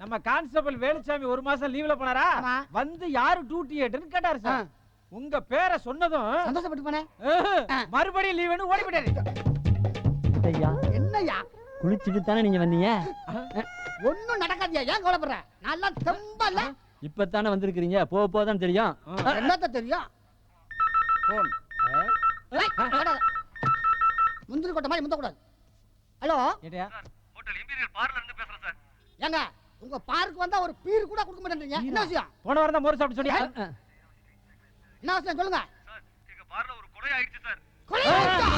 நம்ம கான்ஸ்டபிள் வேலுச்சாமி ஒரு மாசம் லீவ்ல போனாரா? வந்து யாரு டியூட்டி ஏட்னு கேட்டாரு சார். உங்க பேரை சொன்னதும் சந்தோஷப்பட்டு போனே. மறுபடியும் லீவுன்னு ஓடி போயிட்டாரு. ஐயா என்னய்யா குளிச்சிட்டு தானே நீங்க வந்தீங்க? ஒண்ணும் நடக்காதியா, ஏன் கவலைப்படுற? நல்லா தெம்பல. இப்பதானே வந்திருக்கீங்க, போக தான் தெரியும். என்னத்த தெரியும்? போன் முந்திரி கொட்ட மாதிரி முந்த கூடாது. ஹலோ ஏட்டா ஹோட்டல் இம்பீரியல் பார்ல இருந்து பேசுறேன் சார். ஏங்க உங்க பார்க்கு வந்தா ஒரு பீர் கூட கொடுக்க மாட்டேன்றீங்க, என்ன விஷயம்? போன வாரம் தான் மோர் சாப்பிட்டு சொன்னியா? என்ன விஷயம் சொல்லுங்க. சார் எங்க பார்ல ஒரு கொலை ஆயிடுச்சு சார். கொலை ஆயிடுச்சா?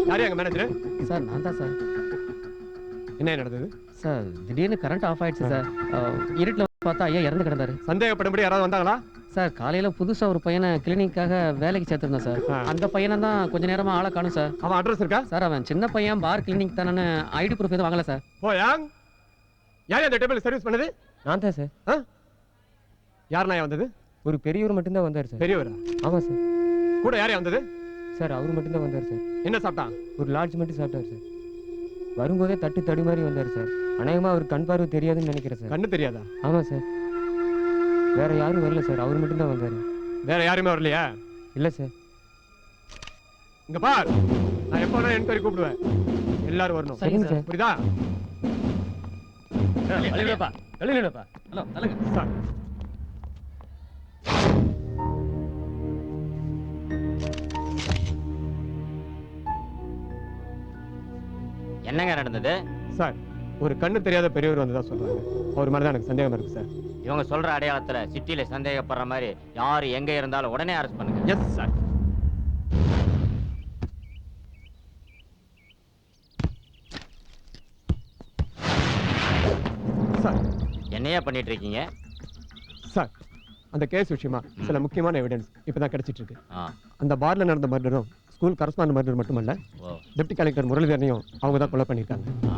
யாரு அங்க மேனேஜர்? சார் நான் தான் சார். என்ன நடந்தது சார் திடீர்னு கரண்ட் ஆஃப் ஆயிடுச்சு சார். இருட்டில் பார்த்தா ஐயா இறந்து கிடந்தாரு. சந்தேகப்படும்படி யாராவது வந்தாங்களா? சார் காலையில புதுசா ஒரு பையனை கிளினிக்காக வேலைக்கு சேர்த்திருந்தேன் சார். அந்த பையனை தான் கொஞ்ச நேரமா ஆளை காணும் சார். அவன் அட்ரஸ் இருக்கா? சார் அவன் சின்ன பையன், பார் கிளினிக் தானே, ஐடி ப்ரூஃப் எதுவும் வாங்கல சார். போயாங் யார் அந்த டேபிள் சர்வீஸ் பண்ணது? நான் தான் சார். யாருண்ணா வந்தது? ஒரு பெரியவர் மட்டும்தான் வந்தார் சார். பெரியவரா? ஆமாம் சார். கூட யாரையா வந்தது? சார் அவர் மட்டும்தான் வந்தார் சார். என்ன சாப்பிட்டான்? ஒரு லாட்ஜ் மட்டும் சாப்பிட்டார் சார். வரும்போதே தட்டு தடி மாதிரி வந்தார் சார். அநேகமாக அவர் கண் பார்வை தெரியாதுன்னு நினைக்கிறேன் சார். கண்ணு தெரியாதா? ஆமாம் சார். வேற யாரும் வரல சார், அவர் மட்டும்தான் வந்தார். வேற யாருமே வரலையா? இல்லை சார். இங்க பார், நான் எப்போ வேணா என்கொயரி கூப்பிடுவேன். எல்லாரும் வரணும். சரிங்க சார். புரியுதா? வெளியிடப்பா, வெளியிடப்பா. ஹலோ நல்லங்க சார். என்னங்க நடந்தது? சார் ஒரு கண்ணு தெரியாத பெரியவர் வந்ததா சொல்றாங்க. அவர் மாதிரி தான் எனக்கு சந்தேகமா இருக்கு சார். இவங்க சொல்ற அடையாளத்துல சிட்டில சந்தேகப்படுற மாதிரி யாரு எங்க இருந்தாலும் உடனே அரெஸ்ட் பண்ணுங்க. Yes sir. சார் என்னையா பண்ணிட்டு இருக்கீங்க? சார் அந்த கேஸ் விஷயமா சில முக்கியமான எவிடன்ஸ் இப்பதான் கிடைச்சிட்டு இருக்கு. ஆ. அந்த பார்ல நடந்த மர்டரும் ஸ்கூல் கரஸ்பாண்ட் மர்டர் மட்டுமல்ல, ஓ. டெப்டி கலெக்டர் முரளிதரனையும் அவங்க தான் கொலை பண்ணியிருக்காங்க. ஆ.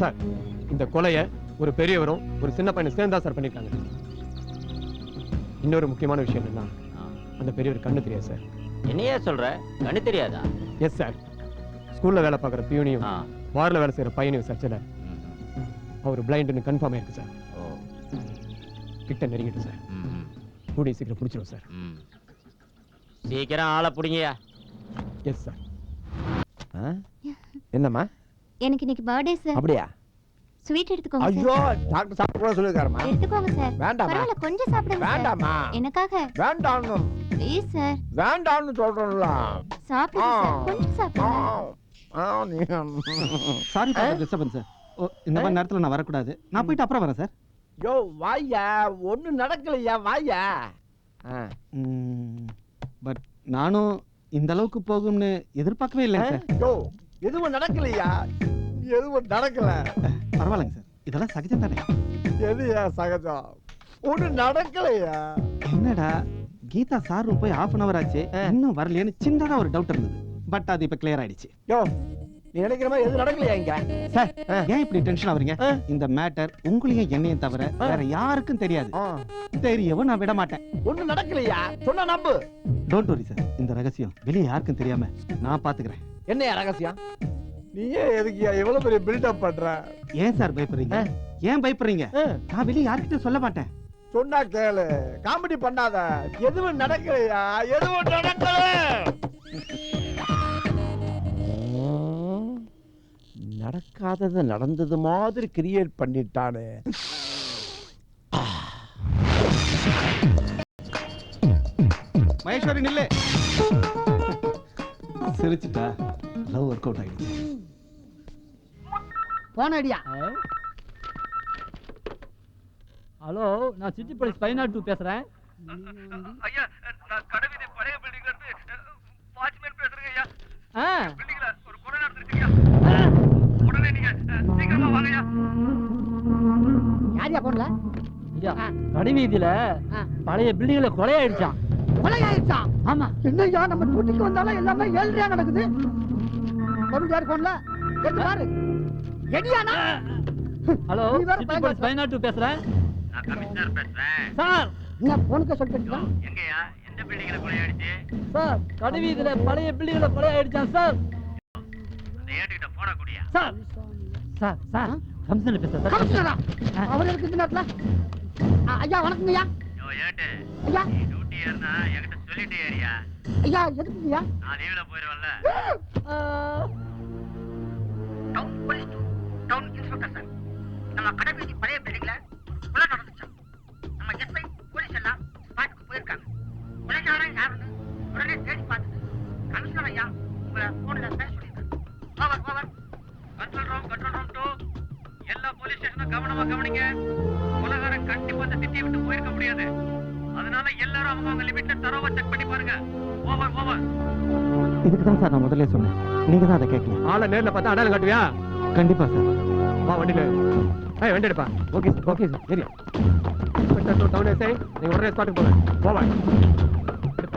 சார் இந்த கொலையை ஒரு பெரியவரும் ஒரு சின்ன பையனை சேர்ந்து தான் சார் பண்ணியிருக்காங்க. இன்னொரு முக்கியமான விஷயம் என்னன்னா, அந்த பெரியவர் கண்ணு தெரியாது சார். என்னையா சொல்ற? கண்ணு தெரியாதா? Yes sir. ஸ்கூல்ல வேலை பார்க்குற பியூனையும் ஆ. பார்ல வேலை செய்யற பையனையும் சர்ச்சில் அவர் பிளைண்டுன்னு கன்ஃபார்ம் ஆயிருக்கு சார். ஓ. கிட்ட நெருங்கிட்டு சார். கூடிய சீக்கிரம் பிடிச்சிடும் சார். சீக்கிரம் ஆளை பிடிங்கயா. Yes sir. என்னம்மா எனக்கு இன்னைக்கு பர்த்டே சார். அப்படியா? ஸ்வீட் எடுத்துக்கோங்க ஐயோ சார். டாக்டர் சாப்பிட கூட சொல்லிருக்காருமா. எடுத்துக்கோங்க சார். வேண்டாமா? பரவாயில்ல கொஞ்சம் சாப்பிடுங்க சார். வேண்டாமா? எனக்காக வேண்டாம்னு ப்ளீஸ் சார். வேண்டாம்னு சொல்றேன்ல. சாப்பிடுங்க சார். கொஞ்சம் சாப்பிடுங்க. Sorry for disturbance sir. இந்த மாதிரி நேரத்தில் நான் வரக்கூடாது. நான் போயிட்டு அப்புறம் வரேன் சார். யோ வாயா, ஒன்றும் நடக்கலையா, வாயா. பட் நானும் இந்த அளவுக்கு போகும்னு எதிர்பார்க்கவே இல்லைங்க சார். யோ எதுவும் நடக்கலையா? எதுவும் நடக்கல. பரவாயில்லைங்க சார், இதெல்லாம் சகஜம் தானே. எதுயா சகஜம்? ஒன்றும் நடக்கலையா? என்னடா கீதா சார் போய் half an hour ஆச்சு, இன்னும் வரலையேன்னு சின்னதா ஒரு டவுட் இருந்தது. பட் அது இப்ப கிளியர் ஆயிடுச்சு. யோ நீ நினைக்கிற மாதிரி எதுவும் நடக்கலையா இங்க? சார் ஏன் இப்படி டென்ஷன் ஆவறீங்க? இந்த மேட்டர் உங்களையும் என்னையும் தவிர வேற யாருக்கும் தெரியாது. தெரியவும் நான் விட மாட்டேன். ஒன்றும் நடக்கலையா? சொன்னா நம்பு. டோன்ட் வரி சார், இந்த ரகசியம் வெளியே யாருக்கும் தெரியாம நான் பாத்துக்கிறேன். என்னையா ரகசியம்? நீயே எதுக்குயா இவ்வளவு பெரிய பில்டப் பண்ற? ஏன் சார் பயப்படுறீங்க? ஏன் பயப்படுறீங்க? நான் வெளியே யார்கிட்ட சொல்ல மாட்டேன். சொன்னா கேளு, காமெடி பண்ணாத. எதுவும் நடக்கலையா? எதுவும் நடக்கல. நடக்காதது நடந்தது மாதிரி கிரியேட் பண்ணிட்டானே. மகேஸ்வரி நில்லு. சிரிச்சுட்டா லவ் ஒர்க் அவுட் ஆயிடுச்சு. போன ஐடியா. ஹலோ, நான் சிட்டி போலீஸ் 502 பேசுறேன். ஐயா நான் கடவிதி பழைய பில்டிங்ல இருந்து வாட்ச்மேன் பேசுறேன் ஐயா. பில்டிங்ல ஒரு கொலை நடந்துருச்சுங்க. உடனே நீங்க சீக்கிரமா வாங்கய்யா. யாரியா போன்ல? ஐயா கடைவீதியில பழைய பில்டிங்ல கொலையாயிடுச்சான். கொலை ஆயிடுச்சா? ஆமா. என்னய்யா நம்ம டியூட்டிக்கு வந்தாலும் எல்லாமே ஏழ்றையா நடக்குது. மறுபடியும் யார் போன்ல எடுத்து பாரு. எடியானா? ஹலோ நீ வேற பயங்கர பயனாட்டு பேசுறேன் நான் கமிஷனர் பேசுறேன். சார். என்ன போனுக்கு சொல்லிட்டு எங்கயா எந்த பில்டிங்ல கொலை ஆயிடுச்சு? சார் கடைவீதியில பழைய பில்டிங்ல கொலை ஆயிடுச்சான் சார். அந்த ஏட்டுக்கிட்ட போன குடியா? சார் சார் சார் கமிஷனர் பேசுறேன் சார். கமிஷனரா? அவர் இருக்கு இந்த நேரத்துல. ஐயா வணக்கங்கய்யா. யோ ஏட்டு, ஐயா நீ டியூட்டி ஏறினா என்கிட்ட சொல்லிட்டு ஏறியா? ஐயா எதுக்குங்கய்யா? நான் லீவ்ல போயிருவேன்ல. Town police town inspector sir. நம்ம கடைவீதி பழைய பில்டிங்ல கொலை நடந்துச்சு. நம்ம எஸ்ஐ போலீஸ் எல்லாம் ஸ்பாட்டுக்கு போயிருக்காங்க. கொலைகாரன் யாருன்னு உடனே தேடி பார்த்துட்டு கமிஷனர் ஐயா உங்களை போன்ல பேச சொல்லியிருக்காங்க. Over over. கண்ட்ரோல் ரூம் 2 எல்லா போலீஸ் ஸ்டேஷனும் கவனமா கவனிங்க. கொலைகாரன் கண்டிப்பா அந்த சிட்டியை விட்டு போயிருக்க முடியாது. அதனால எல்லாரும் அவங்க லிமிட்ல தரவா செக் பண்ணி பாருங்க. Over over. இதுக்கு தான் சார் நான் முதல்ல சொன்னேன். நீங்க தான் அதை கேட்கல. ஆளை நேர்ல பார்த்தா அடையாளம் காட்டுவியா? கண்டிப்பா சார். வா வண்டியில. வண்டி எடுப்பா. Okay sir. Okay sir. Area. Town ஏசை நீங்க உடனே ஸ்பாட்டுக்கு போங்க. போவா.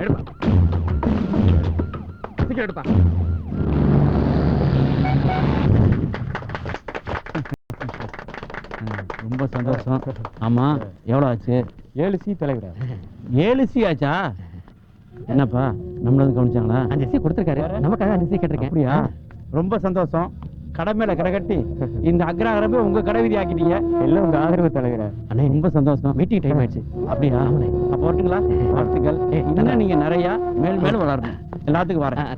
எடுப்பா. சீக்கிரம் எடுப்பா. ரொம்ப சந்தோஷம். ஆமா எவ்வளவு ஆச்சு? 7C தலைவர். 7C ஆச்சா? என்னப்பா நம்மளது கவனிச்சாங்களா? 5C கொடுத்துருக்காரு. நமக்காக 5C கேட்டிருக்கேன். அப்படியா? ரொம்ப சந்தோஷம். கடை மேல கடை கட்டி இந்த அக்ரஹாரமே உங்க கடை விதி ஆக்கிட்டீங்க. எல்லாம் உங்க ஆதரவு தலைவர். அண்ணே ரொம்ப சந்தோஷம். மீட்டிங் டைம் ஆயிடுச்சு. அப்படியா? அப்ப வரட்டுங்களா? வாழ்த்துக்கள். இன்னும் நீங்க நிறைய மேலும் வளரணும். எல்லாத்துக்கும் வரேன்.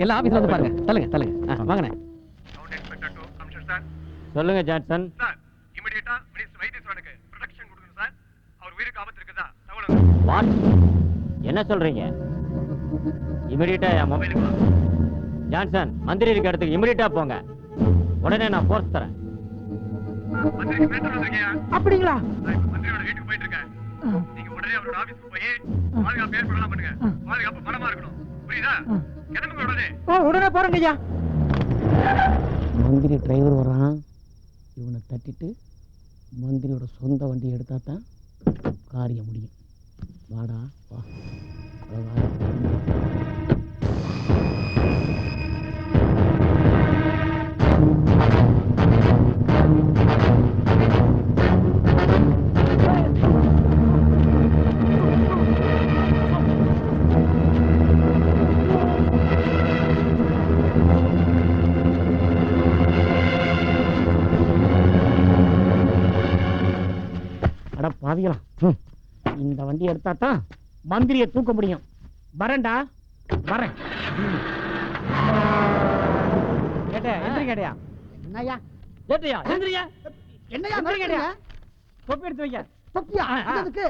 எல்லா ஆபீஸ்ல வந்து பாருங்க. தள்ளுங்க. வாங்கண்ணே. Down inspector 2 commissioner sir. சொல்லுங்க ஜான்சன். சார் இமிடியேட்டா மினிஸ்டர் வைத்தீஸ்வரனுக்கு ப்ரொடெக்ஷன் கொடுங்க சார். அவர் உயிருக்கு ஆபத்து இருக்குதா? தகவல் வாட்? என்ன சொல்றீங்க? இமிடியேட்டா என் மொபைலுக்கு ஜான்சன் மந்திரி இருக்க இடத்துக்கு இமிடியேட்டா போங்க. உடனே நான் போர்ஸ் தரேன். மந்திரிக்கு பேசுறது வந்திருக்கியா? அப்படிங்களா? மந்திரியோட வீட்டுக்கு போயிட்டு இருக்கேன். நீங்க உடனே அவரோட ஆபீஸ்க்கு போய் பாதுகாப்பு ஏற்பாடு பண்ணுங்க. பாதுகாப்பு பலமா இருக்கணும். புரியுதா? கிளம்புங்க உடனே. உடனே போறேங்க ஐயா. மந்திரி டிரைவர் வரான். இவனை தட்டிட்டு மந்திரியோட சொந்த வண்டி எடுத்தா தான் காரியம் முடியும். வாடா வா. அட பாவிகளா, இந்த வண்டி எடுத்தா தான் மந்திரியை தூக்க முடியும். வரேன்டா வரேன். கேட்டே எந்திரி கேட்டியா? என்னய்யா? கேட்டியா எந்திரியா? என்னய்யா கேட்டியா? தொப்பி எடுத்து வைக்க. தொப்பியா? அதுக்கு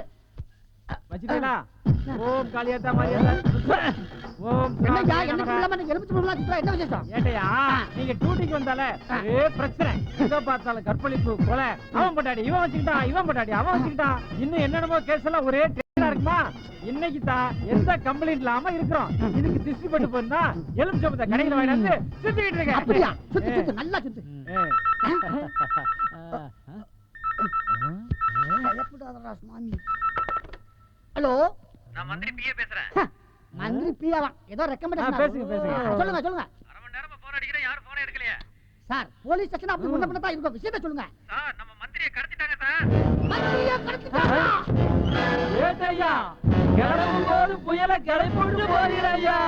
வச்சிட்டீங்களா? ஓம் காளியாத்தா மாரியாத்தா. ஓம் என்னய்யா என்ன இல்லாம நீங்க எலுமிச்சை பழம்லாம் திட்டா என்ன விசேஷம்? ஏட்டையா நீங்க டியூட்டிக்கு வந்தாலே ஒரே பிரச்சனை. எங்க பார்த்தாலும் கற்பழிப்பு கொலை. அவன் பட்டாடி இவன் வச்சுக்கிட்டான், இவன் பட்டாடி அவன் வச்சுக்கிட்டான். இன்னும் என்னென்னமோ கேஸ் எல்லாம் ஒரே டென்ஷனா இருக்குமா? இன்னைக்கு தான் எந்த கம்ப்ளைண்ட் இல்லாம இருக்கிறோம். இதுக்கு திருஷ்டி பட்டு போனா எலுமிச்சம்பழத்தை கடையில வாங்கிட்டு சுத்திக்கிட்டு இருக்கேன். அப்படியா? சுத்து நல்லா சுத்து. பயப்படாதடா சுவாமி. ஹலோ, நான் மந்திரி பிஏ பேசுறேன். மந்திரி பியாவா? ஏதோ ரெக்கமெண்டேஷன். பேசுங்க. சொல்லுங்க. அரை மணி நேரமா போன் அடிக்கிறேன், யாரும் போன் எடுக்கலையே. சார் போலீஸ் ஸ்டேஷன் அப்படி முன்ன பண்ணதா இருக்கும். விஷயத்தை சொல்லுங்க. சார் நம்ம மந்திரியை கடத்திட்டாங்க சார். மந்திரியை கடத்திட்டாங்க. ஏட்டையா கிளம்பும் போது புயலை கிளை போட்டு போகிறையா?